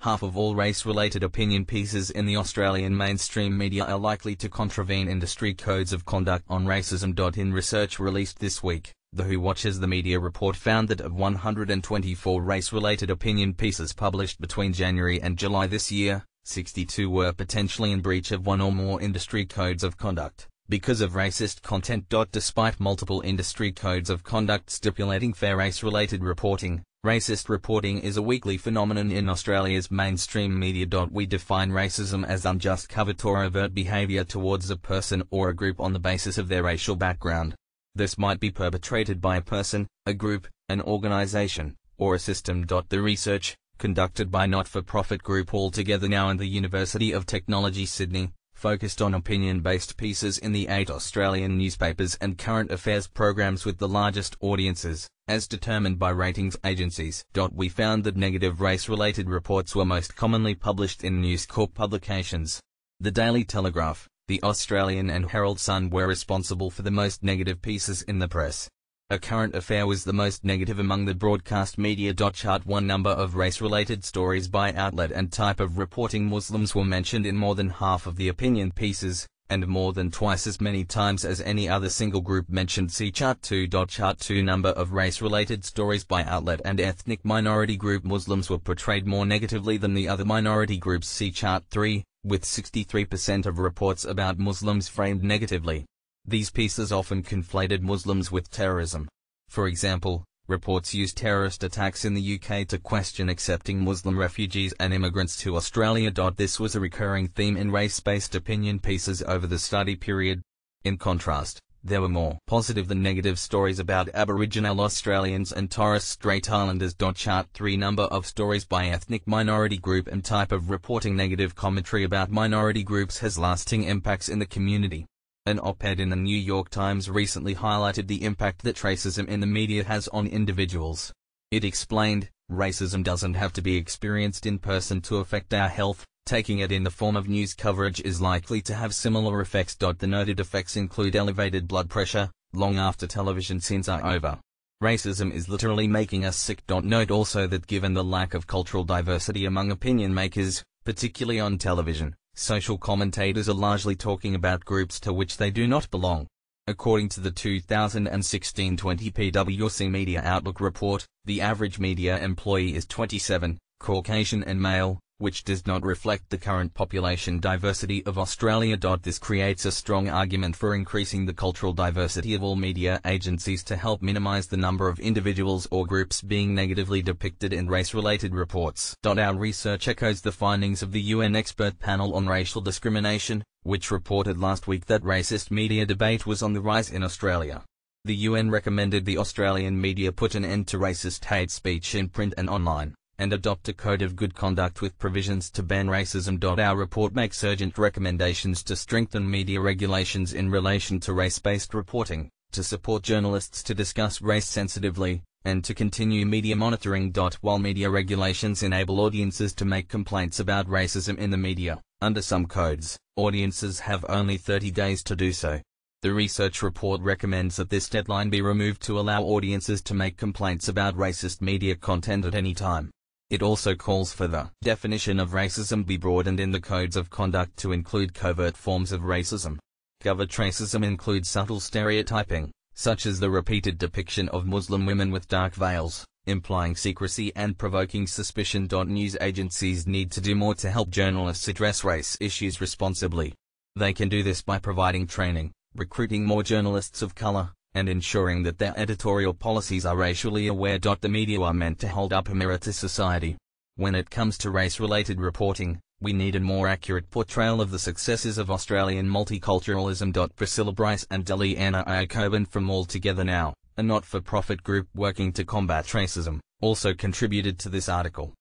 half of all race-related opinion pieces in the Australian mainstream media are likely to contravene industry codes of conduct on racism. In research released this week, the Who Watches the Media report found that of 124 race-related opinion pieces published between January and July this year, 62 were potentially in breach of one or more industry codes of conduct because of racist content. Despite multiple industry codes of conduct stipulating fair race-related reporting, racist reporting is a weekly phenomenon in Australia's mainstream media. We define racism as unjust covert or overt behaviour towards a person or a group on the basis of their racial background. This might be perpetrated by a person, a group, an organisation, or a system. The research, conducted by not-for-profit group Altogether Now and the University of Technology Sydney, focused on opinion-based pieces in the 8 Australian newspapers and current affairs programs with the largest audiences, as determined by ratings agencies. We found that negative race-related reports were most commonly published in News Corp publications. The Daily Telegraph, the Australian and Herald Sun were responsible for the most negative pieces in the press. A Current Affair was the most negative among the broadcast media. Chart 1 Number of race-related stories by outlet and type of reporting. Muslims were mentioned in more than half of the opinion pieces, and more than twice as many times as any other single group mentioned. See Chart 2. Chart 2 Number of race-related stories by outlet and ethnic minority group. Muslims were portrayed more negatively than the other minority groups. See Chart 3, with 63% of reports about Muslims framed negatively. These pieces often conflated Muslims with terrorism. For example, reports used terrorist attacks in the UK to question accepting Muslim refugees and immigrants to Australia. This was a recurring theme in race-based opinion pieces over the study period. In contrast, there were more positive than negative stories about Aboriginal Australians and Torres Strait Islanders. Chart 3 Number of stories by ethnic minority group and type of reporting. Negative commentary about minority groups has lasting impacts in the community. An op-ed in the New York Times recently highlighted the impact that racism in the media has on individuals. It explained, racism doesn't have to be experienced in person to affect our health. Taking it in the form of news coverage is likely to have similar effects. The noted effects include elevated blood pressure, long after television scenes are over. Racism is literally making us sick. Note also that given the lack of cultural diversity among opinion makers, particularly on television, social commentators are largely talking about groups to which they do not belong. According to the 2016 20 PwC Media Outlook report, the average media employee is 27, Caucasian and male, which does not reflect the current population diversity of Australia. This creates a strong argument for increasing the cultural diversity of all media agencies to help minimize the number of individuals or groups being negatively depicted in race-related reports. Our research echoes the findings of the UN expert panel on racial discrimination, which reported last week that racist media debate was on the rise in Australia. The UN recommended the Australian media put an end to racist hate speech in print and online, and adopt a code of good conduct with provisions to ban racism. Our report makes urgent recommendations to strengthen media regulations in relation to race-based reporting, to support journalists to discuss race sensitively, and to continue media monitoring. While media regulations enable audiences to make complaints about racism in the media, under some codes, audiences have only 30 days to do so. The research report recommends that this deadline be removed to allow audiences to make complaints about racist media content at any time. It also calls for the definition of racism be broadened in the codes of conduct to include covert forms of racism. Covert racism includes subtle stereotyping, such as the repeated depiction of Muslim women with dark veils, implying secrecy and provoking suspicion. News agencies need to do more to help journalists address race issues responsibly. They can do this by providing training, recruiting more journalists of color, and ensuring that their editorial policies are racially aware. The media are meant to hold up a mirror to society. When it comes to race-related reporting, we need a more accurate portrayal of the successes of Australian multiculturalism. Priscilla Bryce and Deliana Iacoben from Altogether Now, a not-for-profit group working to combat racism, also contributed to this article.